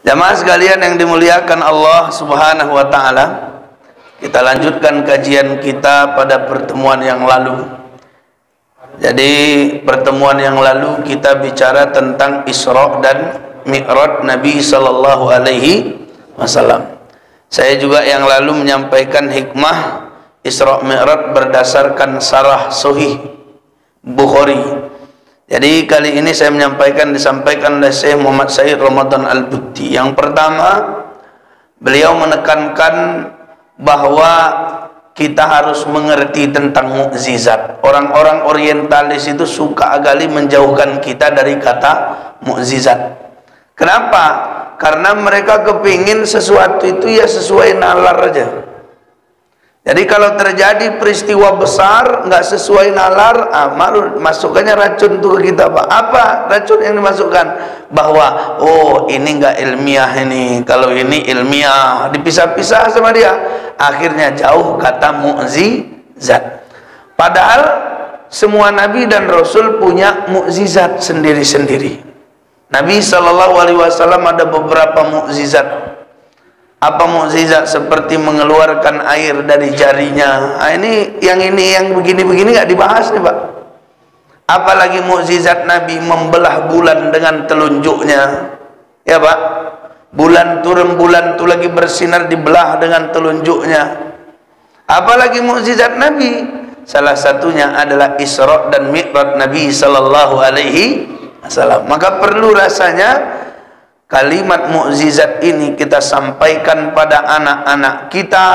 Jamaah sekalian yang dimuliakan Allah Subhanahu wa taala, kita lanjutkan kajian kita pada pertemuan yang lalu. Jadi pertemuan yang lalu kita bicara tentang Isra dan Mi'raj Nabi sallallahu alaihi wasallam. Saya juga yang lalu menyampaikan hikmah Isra Mi'raj berdasarkan sarah Sahih Bukhari. Jadi kali ini saya disampaikan oleh Syekh Muhammad Said Ramadan Al-Butti. Yang pertama, beliau menekankan bahwa kita harus mengerti tentang mukjizat. Orang-orang orientalis itu suka sekali menjauhkan kita dari kata mukjizat. Kenapa? Karena mereka kepingin sesuatu itu ya sesuai nalar aja. Jadi kalau terjadi peristiwa besar nggak sesuai nalar, masukkannya racun tuh ke kita, Pak. Apa racun yang dimasukkan? Bahwa oh ini nggak ilmiah ini, kalau ini ilmiah, dipisah-pisah sama dia. Akhirnya jauh kata mukjizat. Padahal semua nabi dan rasul punya mukjizat sendiri-sendiri. Nabi SAW ada beberapa mukjizat. Apa mukjizat? Seperti mengeluarkan air dari jarinya. Ini yang begini-begini nggak dibahas nih, Pak. Apalagi mukjizat Nabi membelah bulan dengan telunjuknya, ya Pak. Bulan itu lagi bersinar dibelah dengan telunjuknya. Apalagi mukjizat Nabi, salah satunya adalah Isra dan Mi'raj Nabi sallallahu alaihi wasallam. Maka perlu rasanya kalimat mukjizat ini kita sampaikan pada anak-anak kita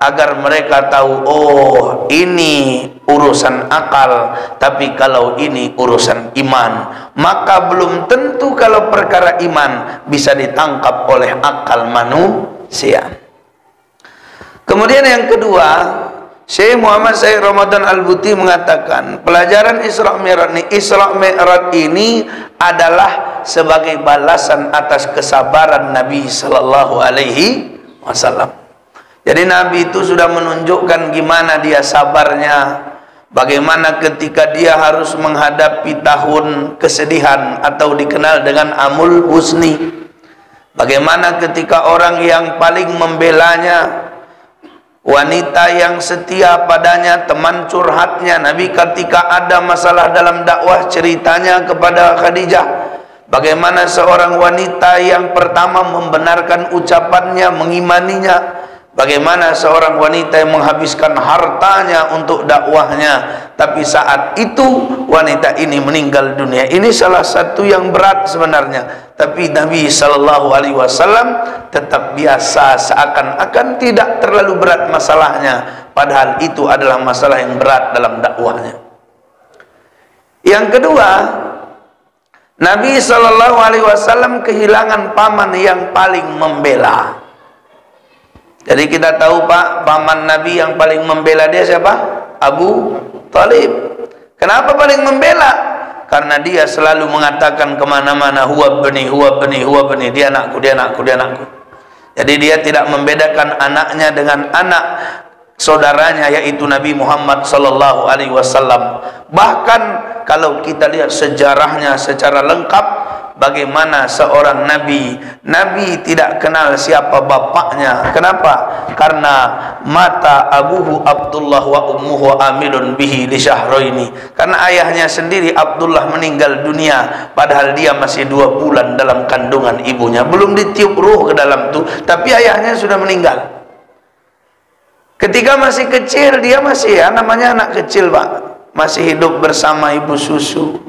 agar mereka tahu, oh ini urusan akal, tapi kalau ini urusan iman. Maka belum tentu kalau perkara iman bisa ditangkap oleh akal manusia. Kemudian yang kedua, Syekh Muhammad Said Ramadan Al-Butti mengatakan pelajaran Isra Mi'raj ini adalah sebagai balasan atas kesabaran Nabi sallallahu alaihi wasallam. Jadi Nabi itu sudah menunjukkan gimana dia sabarnya, bagaimana ketika dia harus menghadapi tahun kesedihan atau dikenal dengan Amul Husni, bagaimana ketika orang yang paling membelanya, wanita yang setia padanya, teman curhatnya Nabi ketika ada masalah dalam dakwah, ceritanya kepada Khadijah, bagaimana seorang wanita yang pertama membenarkan ucapannya, mengimaninya, bagaimana seorang wanita yang menghabiskan hartanya untuk dakwahnya, tapi saat itu wanita ini meninggal dunia. Ini salah satu yang berat sebenarnya, tapi Nabi sallallahu alaihi wasallam tetap biasa, seakan-akan tidak terlalu berat masalahnya, padahal itu adalah masalah yang berat dalam dakwahnya. Yang kedua, Nabi sallallahu alaihi wasallam kehilangan paman yang paling membela. Jadi kita tahu, Pak, paman Nabi yang paling membela dia siapa? Abu Talib. Kenapa paling membela? Karena dia selalu mengatakan kemana-mana, huwa bani, huwa bani, huwa bani, dia anakku, dia anakku, dia anakku. Jadi dia tidak membedakan anaknya dengan anak saudaranya, yaitu Nabi Muhammad sallallahu alaihi wasallam. Bahkan kalau kita lihat sejarahnya secara lengkap, bagaimana seorang nabi tidak kenal siapa bapaknya. Kenapa? Karena mata abuhu Abdullah wa ummuhu amilun bihi li syahraini. Karena ayahnya sendiri Abdullah meninggal dunia padahal dia masih 2 bulan dalam kandungan ibunya, belum ditiup ruh ke dalam tuh, tapi ayahnya sudah meninggal. Ketika masih kecil, dia masih namanya anak kecil, Pak, masih hidup bersama ibu susu,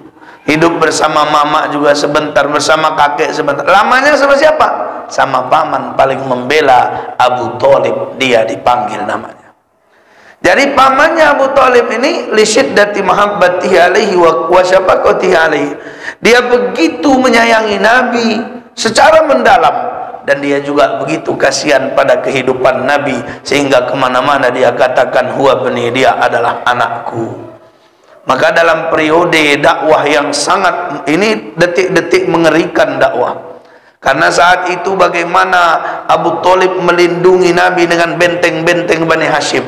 hidup bersama mama juga sebentar, bersama kakek sebentar. Lamanya sama siapa? Sama paman paling membela, Abu Talib, dia dipanggil namanya. Jadi pamannya Abu Talib ini li syiddati mahabbatihi alaihi wa syafaqatihi alaihi. Dia begitu menyayangi Nabi secara mendalam, dan dia juga begitu kasihan pada kehidupan Nabi, sehingga kemana-mana dia katakan huwa bani, dia adalah anakku. Maka dalam periode dakwah yang sangat ini, detik-detik mengerikan dakwah, karena saat itu bagaimana Abu Talib melindungi Nabi dengan benteng-benteng Bani Hashim.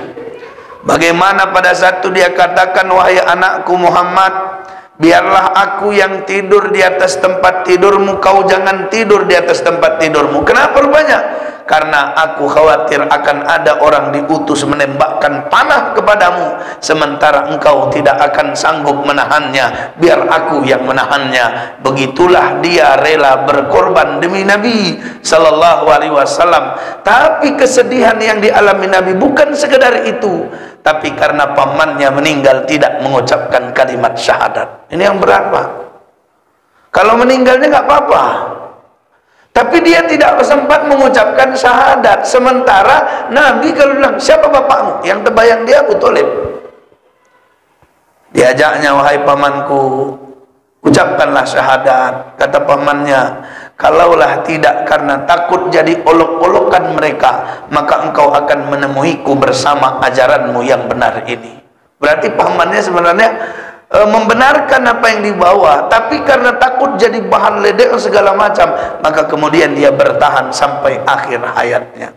Bagaimana pada saat itu dia katakan, wahai anakku Muhammad, biarlah aku yang tidur di atas tempat tidurmu, kau jangan tidur di atas tempat tidurmu. Kenapa rupanya? Karena aku khawatir akan ada orang diutus menembakkan panah kepadamu, sementara engkau tidak akan sanggup menahannya, biar aku yang menahannya. Begitulah dia rela berkorban demi Nabi sallallahu alaihi wasallam. Tapi kesedihan yang dialami Nabi bukan sekedar itu, tapi karena pamannya meninggal tidak mengucapkan kalimat syahadat. Ini yang berat, Pak. Kalau meninggalnya nggak apa-apa, tapi dia tidak sempat mengucapkan syahadat. Sementara Nabi kalau bilang, siapa bapakmu? Yang terbayang dia Abu Thalib. Diajaknya, wahai pamanku, ucapkanlah syahadat. Kata pamannya, kalaulah tidak karena takut jadi olok-olokan mereka, maka engkau akan menemuiku bersama ajaranmu yang benar ini. Berarti pamannya sebenarnya membenarkan apa yang dibawa, tapi karena takut jadi bahan ledek segala macam, maka kemudian dia bertahan sampai akhir hayatnya.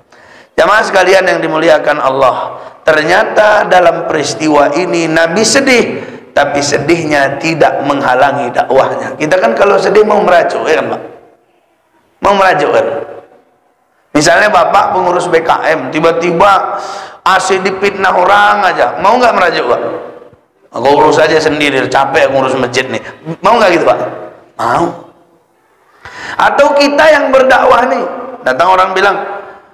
Jamaah sekalian yang dimuliakan Allah, ternyata dalam peristiwa ini Nabi sedih, tapi sedihnya tidak menghalangi dakwahnya. Kita kan kalau sedih mau merajuk, ya kan Pak? Mau merajuk kan? Misalnya bapak pengurus BKM, tiba-tiba asik dipitnah orang aja, mau nggak merajuk Pak? Aku urus aja sendiri, capek ngurus masjid nih. Mau nggak gitu Pak? Mau. Atau kita yang berdakwah nih, datang orang bilang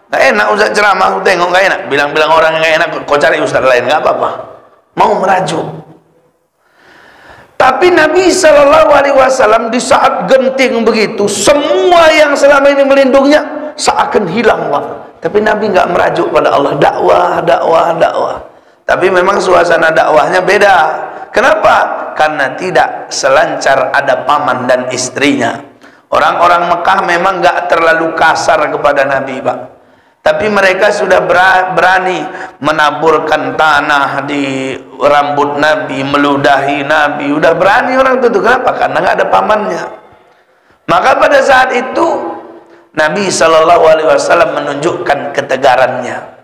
nggak enak Ustaz ceramah, aku tengok nggak enak, bilang-bilang orang nggak enak, kau cari ustaz lain, nggak apa-apa. Mau merajuk. Tapi Nabi Shallallahu Alaihi Wasallam di saat genting begitu, semua yang selama ini melindunginya seakan hilang Pak. Tapi Nabi nggak merajuk pada Allah, dakwah. Tapi memang suasana dakwahnya beda. Kenapa? Karena tidak selancar ada paman dan istrinya. Orang-orang Mekah memang nggak terlalu kasar kepada Nabi Pak. Tapi mereka sudah berani menaburkan tanah di rambut Nabi, meludahi Nabi. Udah berani orang itu. Kenapa? Karena nggak ada pamannya. Maka pada saat itu Nabi Shallallahu Alaihi Wasallam menunjukkan ketegarannya.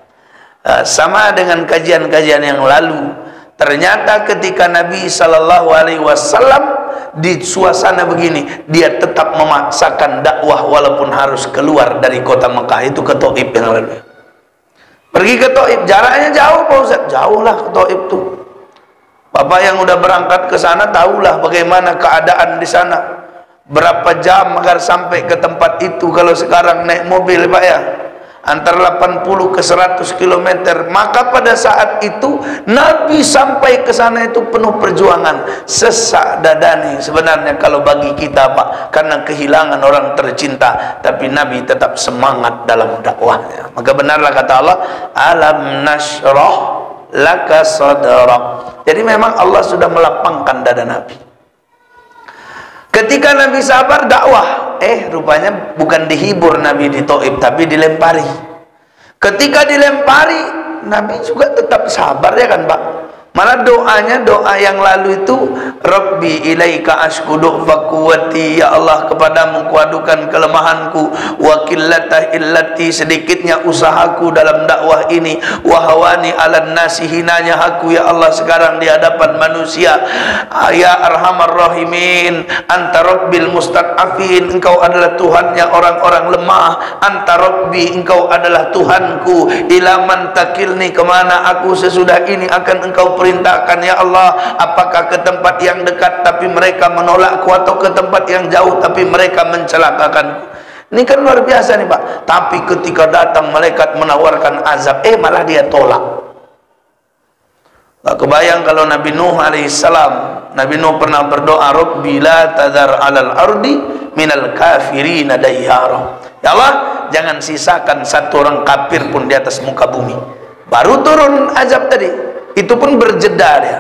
Sama dengan kajian-kajian yang lalu, ternyata ketika Nabi Shallallahu Alaihi Wasallam di suasana begini, dia tetap memaksakan dakwah walaupun harus keluar dari kota Mekah. Itu ke Taif yang lalu. Pergi ke Taif, jaraknya jauh Pak Ustaz, jauh lah ke Taif tuh. Bapak yang udah berangkat ke sana tahulah bagaimana keadaan di sana. Berapa jam agar sampai ke tempat itu kalau sekarang naik mobil Pak ya? Antara 80 ke 100 km. Maka pada saat itu Nabi sampai ke sana itu penuh perjuangan, sesak dadani sebenarnya kalau bagi kita Pak, karena kehilangan orang tercinta. Tapi Nabi tetap semangat dalam dakwahnya. Maka benarlah kata Allah, alam nashrah laka sadrak. Jadi memang Allah sudah melapangkan dada Nabi. Ketika Nabi sabar dakwah, rupanya bukan dihibur Nabi di Taif, tapi dilempari. Ketika dilempari, Nabi juga tetap sabar ya kan Pak. Malah doanya, doa yang lalu itu, Rabbi ilaika ashkudu fakuwati, ya Allah kepadamu kuadukan kelemahanku, wa qillatah illati, sedikitnya usahaku dalam dakwah ini, wa hawani alan nasi, hinanya aku ya Allah sekarang di hadapan manusia. Ya arhamar rahimin, anta rabbil mustad'afin, engkau adalah Tuhannya orang-orang lemah. Anta rabbi, engkau adalah Tuhanku. Ila man takilni, kemana aku sesudah ini akan engkau perintahkan ya Allah. Apakah ke tempat yang dekat tapi mereka menolakku, atau ke tempat yang jauh tapi mereka mencelakakanku? Ini kan luar biasa nih Pak. Tapi ketika datang malaikat menawarkan azab, malah dia tolak. Gak kebayang kalau Nabi Nuh alaihissalam. Nabi Nuh pernah berdoa, Rabbi la tadhar alal ardi minal kafirina dayyara. Ya Allah, jangan sisakan satu orang kafir pun di atas muka bumi. Baru turun azab tadi. Itu pun berjeda dia.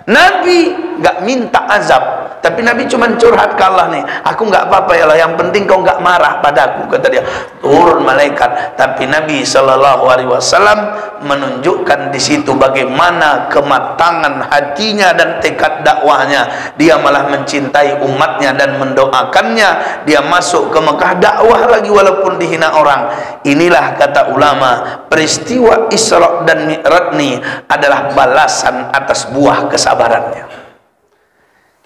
Nabi nggak minta azab, tapi Nabi cuma curhat ke Allah nih, aku nggak apa-apa ya Allah, yang penting kau nggak marah padaku, kata dia. Turun malaikat, tapi Nabi Shallallahu Alaihi Wasallam menunjukkan di situ bagaimana kematangan hatinya dan tekad dakwahnya. Dia malah mencintai umatnya dan mendoakannya. Dia masuk ke Mekah dakwah lagi walaupun dihina orang. Inilah kata ulama, peristiwa Isra dan Mi'raj ini adalah balasan atas buah kesabarannya.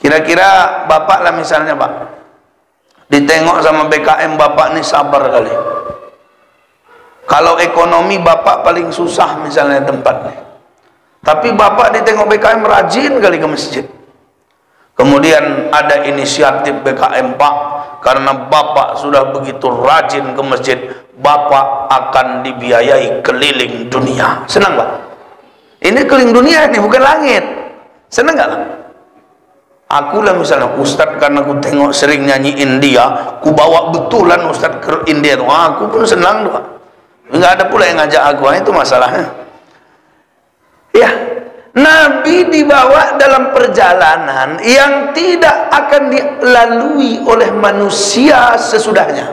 Kira-kira bapak lah misalnya pak, ditengok sama BKM bapak nih sabar kali. Kalau ekonomi bapak paling susah misalnya tempatnya, tapi bapak ditengok BKM rajin kali ke masjid. Kemudian ada inisiatif BKM pak, karena bapak sudah begitu rajin ke masjid, bapak akan dibiayai keliling dunia. Senang pak? Ini keliling dunia nih, bukan langit. Senang gak pak? Aku lah misalnya Ustadz, karena aku tengok sering nyanyi India, ku bawa betulan Ustadz ke India tuh, aku pun senang tuh. Nggak ada pula yang ngajak aku, itu masalahnya. Ya, Nabi dibawa dalam perjalanan yang tidak akan dilalui oleh manusia sesudahnya.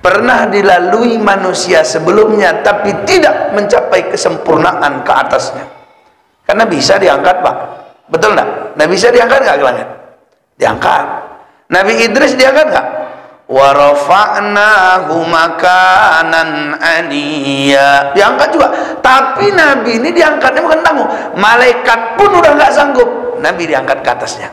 Pernah dilalui manusia sebelumnya, tapi tidak mencapai kesempurnaan ke atasnya. Karena bisa diangkat pak. Betul enggak? Nabi Isa diangkat enggak ke langit? Diangkat. Nabi Idris diangkat enggak? Wa rafa'nahu makanan aliyya. Diangkat juga. Tapi Nabi ini diangkatnya bukan tangguh. Malaikat pun udah enggak sanggup. Nabi diangkat ke atasnya.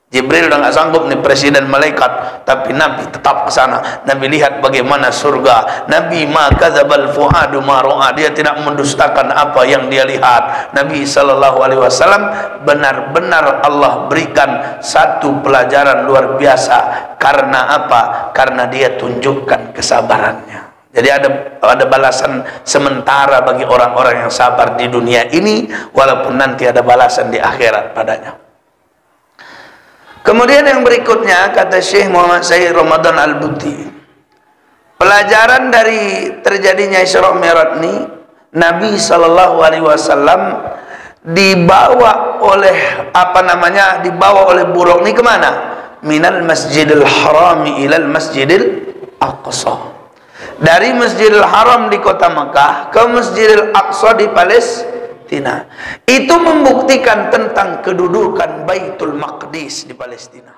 Jibril udah nggak sanggup nih, presiden malaikat, tapi Nabi tetap ke sana. Nabi lihat bagaimana surga. Nabi ma kadzabal fuadu ma ra'a, dia tidak mendustakan apa yang dia lihat. Nabi sallallahu alaihi wasallam benar-benar Allah berikan satu pelajaran luar biasa. Karena apa? Karena dia tunjukkan kesabarannya. Jadi ada balasan sementara bagi orang-orang yang sabar di dunia ini, walaupun nanti ada balasan di akhirat padanya. Kemudian yang berikutnya, kata Syekh Muhammad Sayyid Ramadan Al-Buti, pelajaran dari terjadinya Isra Mi'raj ini, Nabi SAW dibawa oleh dibawa oleh buruk ini kemana? Minal Masjidil Harami ilal Masjidil Aqsa. Dari Masjidil Haram di kota Makkah ke Masjidil Aqsa di Palestina. Itu membuktikan tentang kedudukan Baitul Maqdis di Palestina.